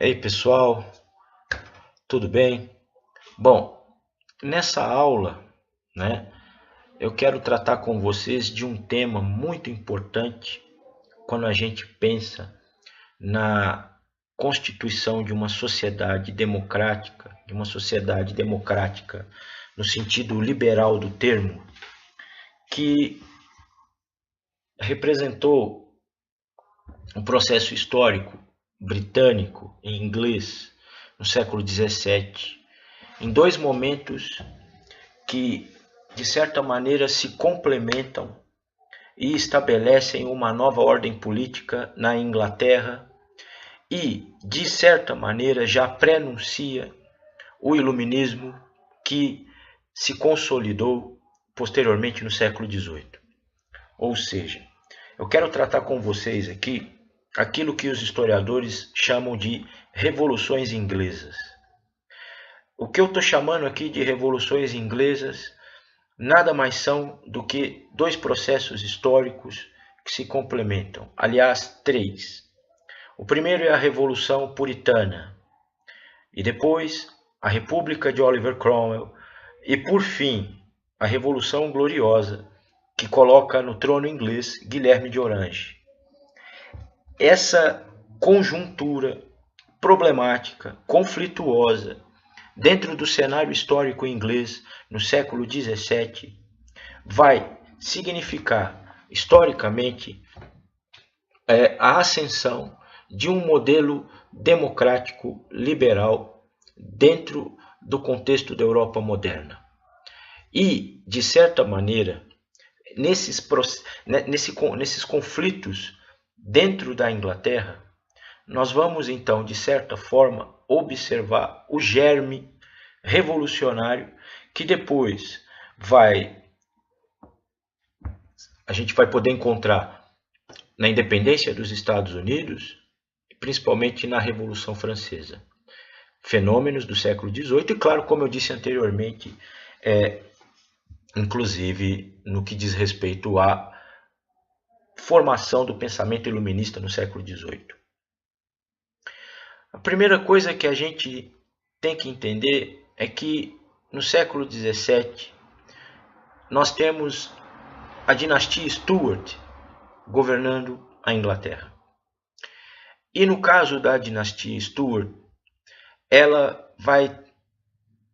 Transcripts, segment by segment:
Ei pessoal, tudo bem? Bom, nessa aula, né, eu quero tratar com vocês de um tema muito importante quando a gente pensa na constituição de uma sociedade democrática no sentido liberal do termo, que representou um processo histórico britânico em inglês no século XVII, em dois momentos que, de certa maneira, se complementam e estabelecem uma nova ordem política na Inglaterra e, de certa maneira, já prenuncia o iluminismo que se consolidou posteriormente no século XVIII. Ou seja, eu quero tratar com vocês aqui aquilo que os historiadores chamam de revoluções inglesas. O que eu estou chamando aqui de revoluções inglesas nada mais são do que dois processos históricos que se complementam. Aliás, três. O primeiro é a Revolução Puritana, e depois a República de Oliver Cromwell, e por fim a Revolução Gloriosa, que coloca no trono inglês Guilherme de Orange. Essa conjuntura problemática, conflituosa, dentro do cenário histórico inglês no século XVII, vai significar, historicamente, a ascensão de um modelo democrático liberal dentro do contexto da Europa moderna. E, de certa maneira, nesses conflitos dentro da Inglaterra, nós vamos então, de certa forma, observar o germe revolucionário que depois a gente vai poder encontrar na independência dos Estados Unidos, principalmente na Revolução Francesa. Fenômenos do século XVIII e, claro, como eu disse anteriormente, inclusive no que diz respeito à formação do pensamento iluminista no século XVIII. A primeira coisa que a gente tem que entender é que no século XVII nós temos a dinastia Stuart governando a Inglaterra. E no caso da dinastia Stuart, ela vai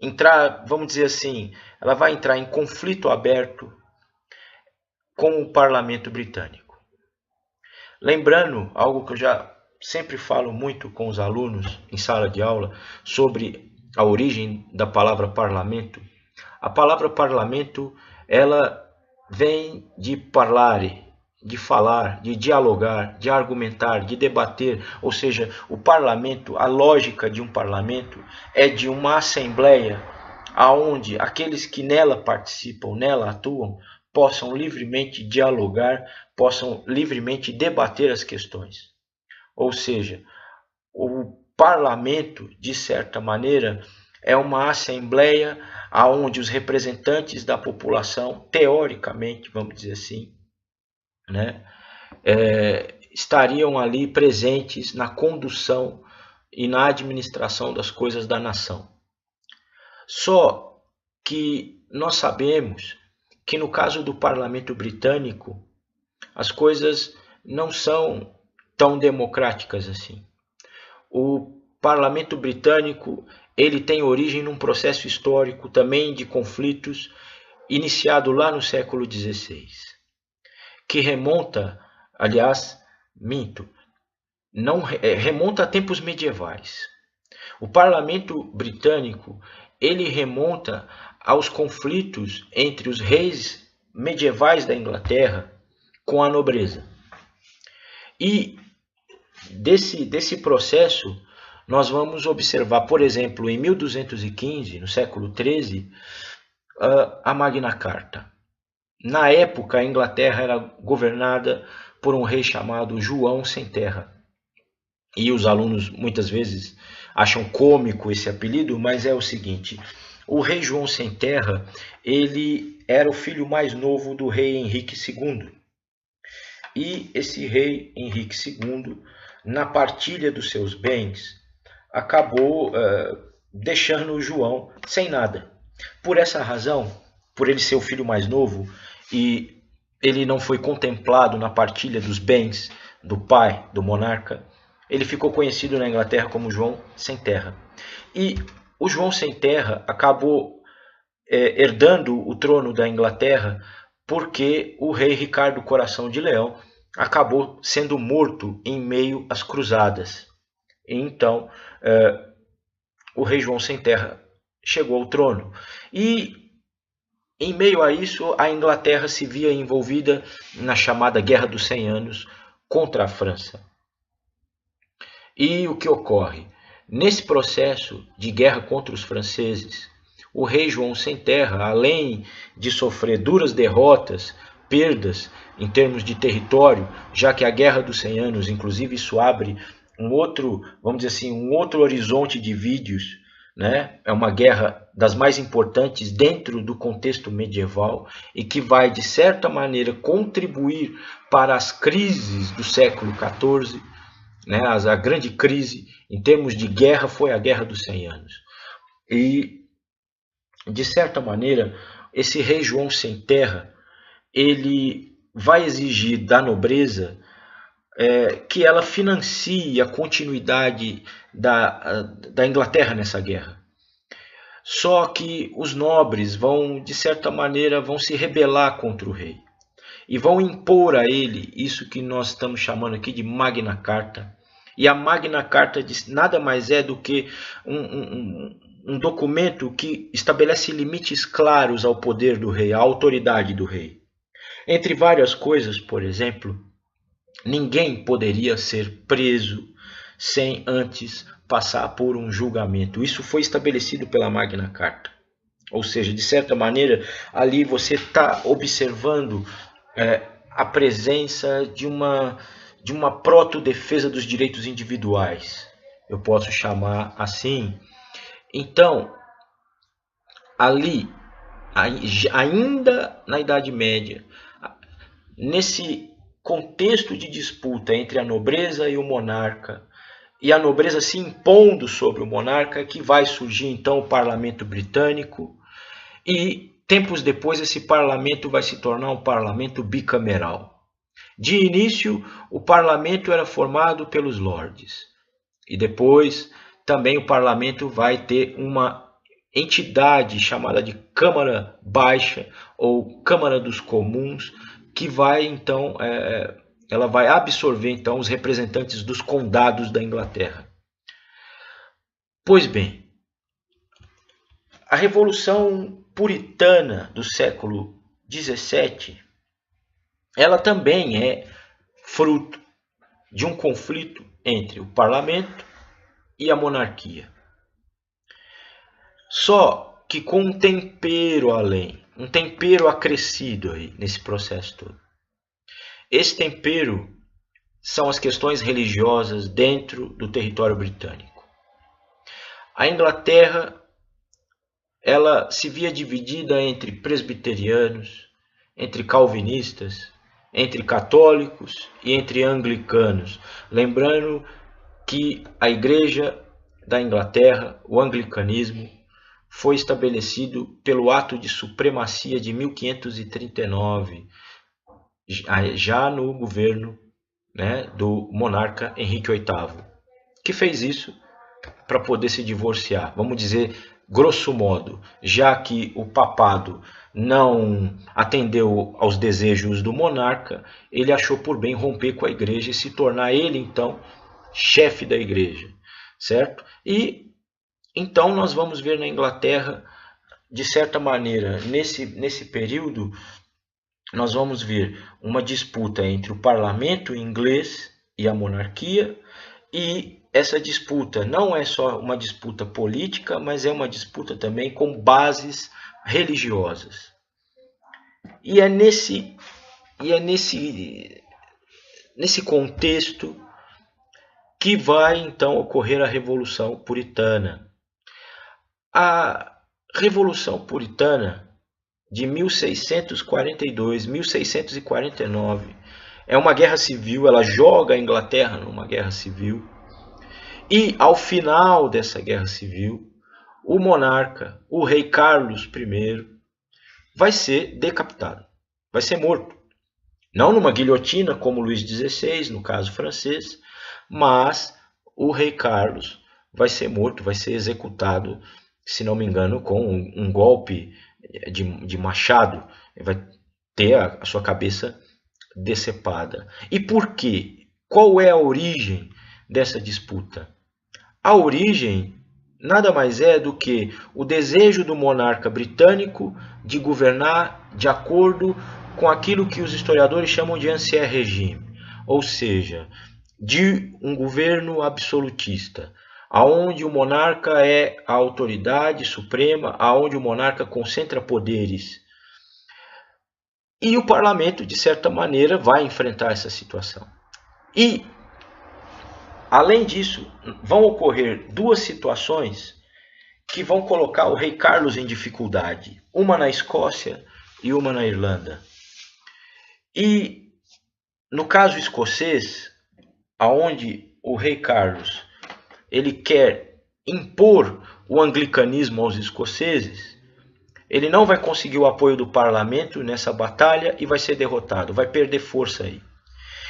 entrar, vamos dizer assim, ela vai entrar em conflito aberto com o parlamento britânico. Lembrando algo que eu já sempre falo muito com os alunos em sala de aula sobre a origem da palavra parlamento. A palavra parlamento, ela vem de parlare, de falar, de dialogar, de argumentar, de debater. Ou seja, o parlamento, a lógica de um parlamento é de uma assembleia aonde aqueles que nela participam, nela atuam, possam livremente dialogar, possam livremente debater as questões. Ou seja, o parlamento, de certa maneira, é uma assembleia onde os representantes da população, teoricamente, vamos dizer assim, né, estariam ali presentes na condução e na administração das coisas da nação. Só que nós sabemos que no caso do parlamento britânico, as coisas não são tão democráticas assim. O parlamento britânico, ele tem origem num processo histórico também de conflitos iniciado lá no século XVI, que remonta, aliás, remonta a tempos medievais. O parlamento britânico, ele remonta aos conflitos entre os reis medievais da Inglaterra com a nobreza. E desse processo, nós vamos observar, por exemplo, em 1215, no século XIII, a Magna Carta. Na época, a Inglaterra era governada por um rei chamado João Sem Terra. E os alunos muitas vezes acham cômico esse apelido, mas é o seguinte: o rei João Sem Terra, ele era o filho mais novo do rei Henrique II. E esse rei Henrique II, na partilha dos seus bens, acabou deixando o João sem nada. Por essa razão, por ele ser o filho mais novo e ele não foi contemplado na partilha dos bens do pai, do monarca, ele ficou conhecido na Inglaterra como João Sem Terra. E o João Sem Terra acabou herdando o trono da Inglaterra porque o rei Ricardo Coração de Leão acabou sendo morto em meio às cruzadas. E então, o rei João Sem Terra chegou ao trono. E, em meio a isso, a Inglaterra se via envolvida na chamada Guerra dos 100 Anos contra a França. E o que ocorre? Nesse processo de guerra contra os franceses, o rei João Sem Terra, além de sofrer duras derrotas, perdas em termos de território, já que a Guerra dos 100 Anos, inclusive, isso abre um outro, vamos dizer assim, um outro horizonte de vídeos, né? É uma guerra das mais importantes dentro do contexto medieval e que vai, de certa maneira, contribuir para as crises do século XIV, né? A grande crise em termos de guerra foi a Guerra dos 100 Anos. E, de certa maneira, esse rei João Sem Terra, ele vai exigir da nobreza que ela financie a continuidade da Inglaterra nessa guerra. Só que os nobres vão, de certa maneira, vão se rebelar contra o rei e vão impor a ele isso que nós estamos chamando aqui de Magna Carta. E a Magna Carta nada mais é do que um documento que estabelece limites claros ao poder do rei, à autoridade do rei. Entre várias coisas, por exemplo, ninguém poderia ser preso sem antes passar por um julgamento. Isso foi estabelecido pela Magna Carta. Ou seja, de certa maneira, ali você está observando a presença de uma proto-defesa dos direitos individuais. Eu posso chamar assim. Então, ali, ainda na Idade Média, nesse contexto de disputa entre a nobreza e o monarca, e a nobreza se impondo sobre o monarca, que vai surgir então o parlamento britânico, e tempos depois esse parlamento vai se tornar um parlamento bicameral. De início, o parlamento era formado pelos lordes, e depois também o parlamento vai ter uma entidade chamada de Câmara Baixa ou Câmara dos Comuns, que vai então ela vai absorver então os representantes dos condados da Inglaterra. Pois bem, a Revolução Puritana do século XVII, ela também é fruto de um conflito entre o parlamento e a monarquia. Só que com um tempero além, um tempero acrescido aí nesse processo todo. Esse tempero são as questões religiosas dentro do território britânico. A Inglaterra, ela se via dividida entre presbiterianos, entre calvinistas, entre católicos e entre anglicanos. Lembrando que a Igreja da Inglaterra, o anglicanismo, foi estabelecido pelo Ato de Supremacia de 1539, já no governo, né, do monarca Henrique VIII, que fez isso para poder se divorciar, vamos dizer, grosso modo, já que o papado não atendeu aos desejos do monarca, ele achou por bem romper com a igreja e se tornar ele, então, chefe da igreja, certo? E então nós vamos ver na Inglaterra, de certa maneira, nesse período, nós vamos ver uma disputa entre o parlamento inglês e a monarquia, e essa disputa não é só uma disputa política, mas é uma disputa também com bases religiosas. E é nesse contexto que vai então ocorrer a Revolução Puritana. A Revolução Puritana de 1642, 1649, é uma guerra civil, ela joga a Inglaterra numa guerra civil, E ao final dessa guerra civil, o monarca, o rei Carlos I, vai ser decapitado, vai ser morto. Não numa guilhotina como Luís XVI, no caso francês, mas o rei Carlos vai ser morto, vai ser executado, se não me engano, com um golpe de machado, vai ter a sua cabeça decepada. E por quê? Qual é a origem dessa disputa? A origem nada mais é do que o desejo do monarca britânico de governar de acordo com aquilo que os historiadores chamam de ancien régime, ou seja, de um governo absolutista, aonde o monarca é a autoridade suprema, aonde o monarca concentra poderes. E o parlamento, de certa maneira, vai enfrentar essa situação. E, além disso, vão ocorrer duas situações que vão colocar o rei Carlos em dificuldade. Uma na Escócia e uma na Irlanda. E, no caso escocês, aonde o rei Carlos ele quer impor o anglicanismo aos escoceses, ele não vai conseguir o apoio do parlamento nessa batalha e vai ser derrotado, vai perder força aí.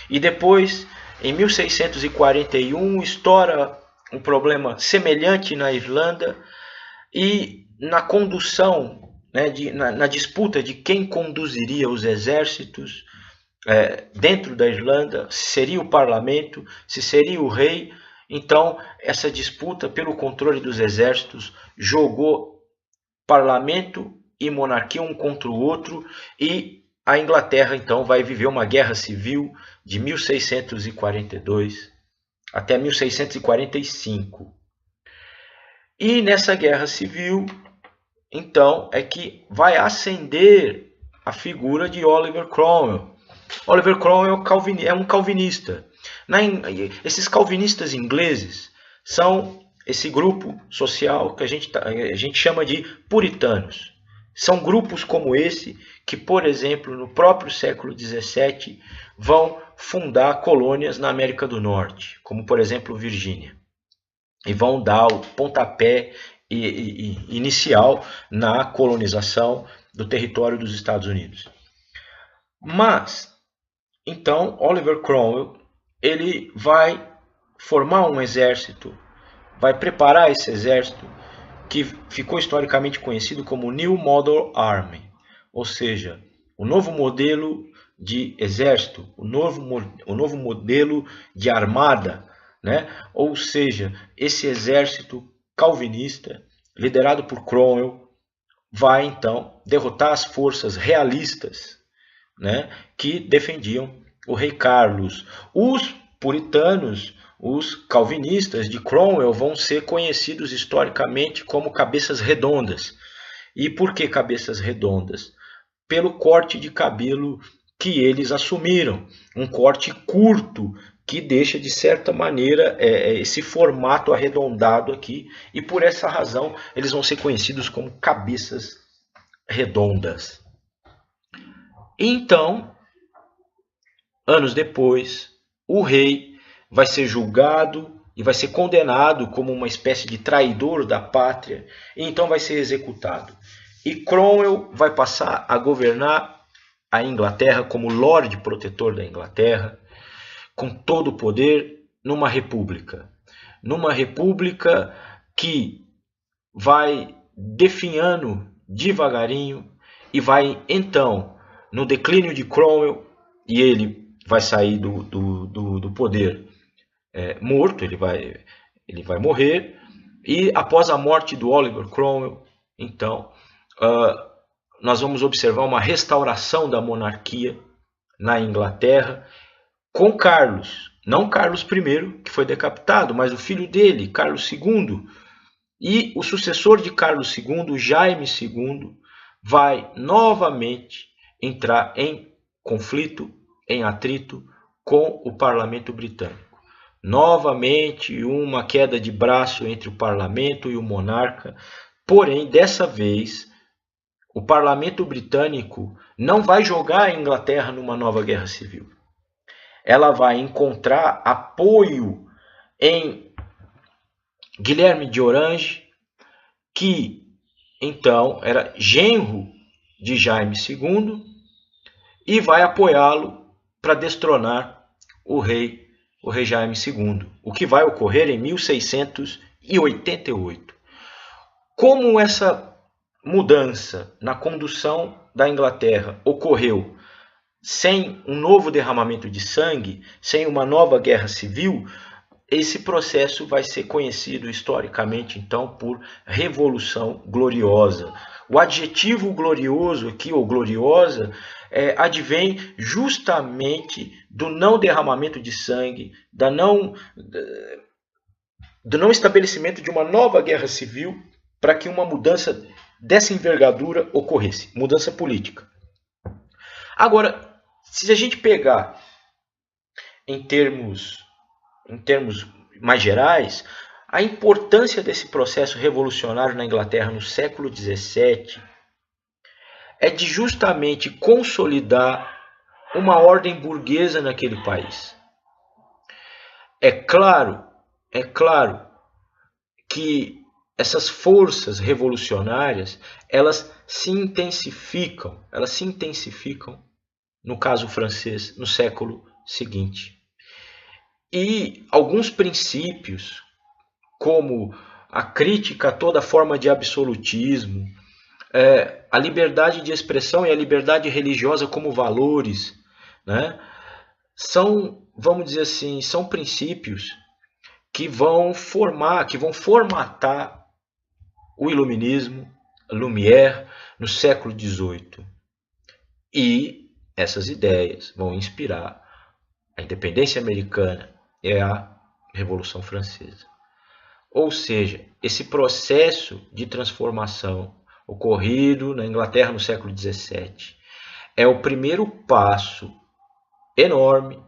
E depois, em 1641, estoura um problema semelhante na Irlanda e na condução, né, na disputa de quem conduziria os exércitos dentro da Irlanda, se seria o parlamento, se seria o rei. Então, essa disputa pelo controle dos exércitos jogou parlamento e monarquia um contra o outro, e a Inglaterra então vai viver uma guerra civil de 1642 até 1645. E nessa guerra civil, então, é que vai ascender a figura de Oliver Cromwell. Oliver Cromwell é um calvinista. Esses calvinistas ingleses são esse grupo social que a gente chama de puritanos. São grupos como esse que, por exemplo, no próprio século XVII, vão fundar colônias na América do Norte, como, por exemplo, Virgínia. E vão dar o pontapé inicial na colonização do território dos Estados Unidos. Mas, então, Oliver Cromwell ele vai formar um exército, vai preparar esse exército que ficou historicamente conhecido como New Model Army, ou seja, o novo modelo de exército, o novo modelo de armada, né? Ou seja, esse exército calvinista, liderado por Cromwell, vai então derrotar as forças realistas, né, que defendiam o rei Carlos. Os puritanos, os calvinistas de Cromwell vão ser conhecidos historicamente como cabeças redondas. E por que cabeças redondas? Pelo corte de cabelo que eles assumiram, um corte curto que deixa de certa maneira esse formato arredondado aqui, e por essa razão eles vão ser conhecidos como cabeças redondas. Então, anos depois, o rei vai ser julgado e vai ser condenado como uma espécie de traidor da pátria, e então vai ser executado. E Cromwell vai passar a governar a Inglaterra como Lorde Protetor da Inglaterra, com todo o poder, numa república. Numa república que vai definhando devagarinho e vai então, no declínio de Cromwell, e ele vai sair do poder morto, ele vai morrer, e após a morte do Oliver Cromwell, então, nós vamos observar uma restauração da monarquia na Inglaterra com Carlos, não Carlos I, que foi decapitado, mas o filho dele, Carlos II, e o sucessor de Carlos II, Jaime II, vai novamente entrar em conflito, em atrito com o parlamento britânico. Novamente uma queda de braço entre o parlamento e o monarca, porém dessa vez o parlamento britânico não vai jogar a Inglaterra numa nova guerra civil. Ela vai encontrar apoio em Guilherme de Orange, que então era genro de Jaime II, e vai apoiá-lo para destronar o rei Jaime II, o que vai ocorrer em 1688. Como essa mudança na condução da Inglaterra ocorreu sem um novo derramamento de sangue, sem uma nova guerra civil, esse processo vai ser conhecido historicamente, então, por Revolução Gloriosa. O adjetivo glorioso aqui, ou gloriosa, advém justamente do não derramamento de sangue, do não estabelecimento de uma nova guerra civil para que uma mudança dessa envergadura ocorresse, mudança política. Agora, se a gente pegar em termos mais gerais, a importância desse processo revolucionário na Inglaterra no século XVII é de justamente consolidar uma ordem burguesa naquele país. É claro que essas forças revolucionárias, elas se intensificam no caso francês, no século seguinte. E alguns princípios, como a crítica a toda forma de absolutismo, a liberdade de expressão e a liberdade religiosa como valores, né, são, vamos dizer assim, são princípios que vão formatar o iluminismo, Lumière, no século XVIII. E essas ideias vão inspirar a independência americana e a Revolução Francesa. Ou seja, esse processo de transformação ocorrido na Inglaterra no século XVII é o primeiro passo enorme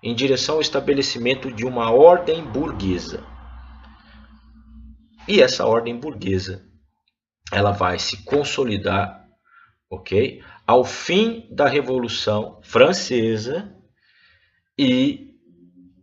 em direção ao estabelecimento de uma ordem burguesa. E essa ordem burguesa, ela vai se consolidar, ok? Ao fim da Revolução Francesa e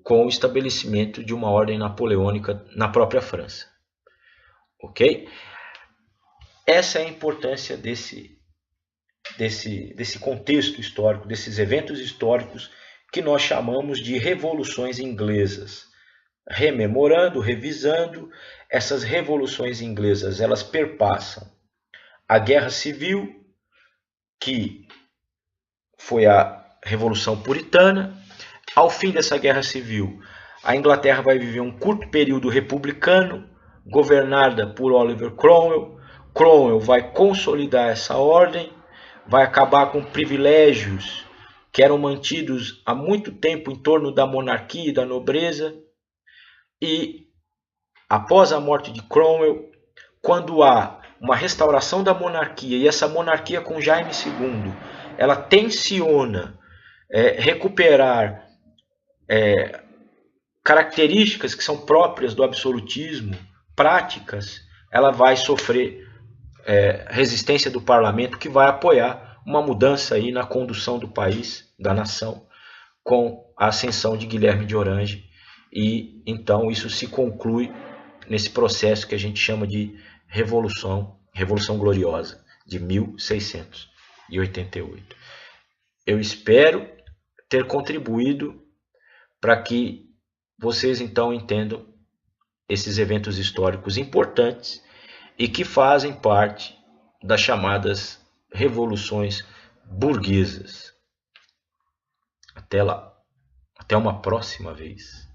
com o estabelecimento de uma ordem napoleônica na própria França. Ok? Essa é a importância desse contexto histórico, desses eventos históricos que nós chamamos de revoluções inglesas. Rememorando, revisando, essas revoluções inglesas, elas perpassam a Guerra Civil, que foi a Revolução Puritana. Ao fim dessa Guerra Civil, a Inglaterra vai viver um curto período republicano, governada por Oliver Cromwell. Cromwell vai consolidar essa ordem, vai acabar com privilégios que eram mantidos há muito tempo em torno da monarquia e da nobreza. E, após a morte de Cromwell, quando há uma restauração da monarquia, e essa monarquia com Jaime II, ela tenciona recuperar características que são próprias do absolutismo, práticas, ela vai sofrer resistência do parlamento, que vai apoiar uma mudança aí na condução do país, da nação, com a ascensão de Guilherme de Orange. E então isso se conclui nesse processo que a gente chama de Revolução Gloriosa, de 1688. Eu espero ter contribuído para que vocês então entendam esses eventos históricos importantes e que fazem parte das chamadas revoluções burguesas. Até lá. Até uma próxima vez.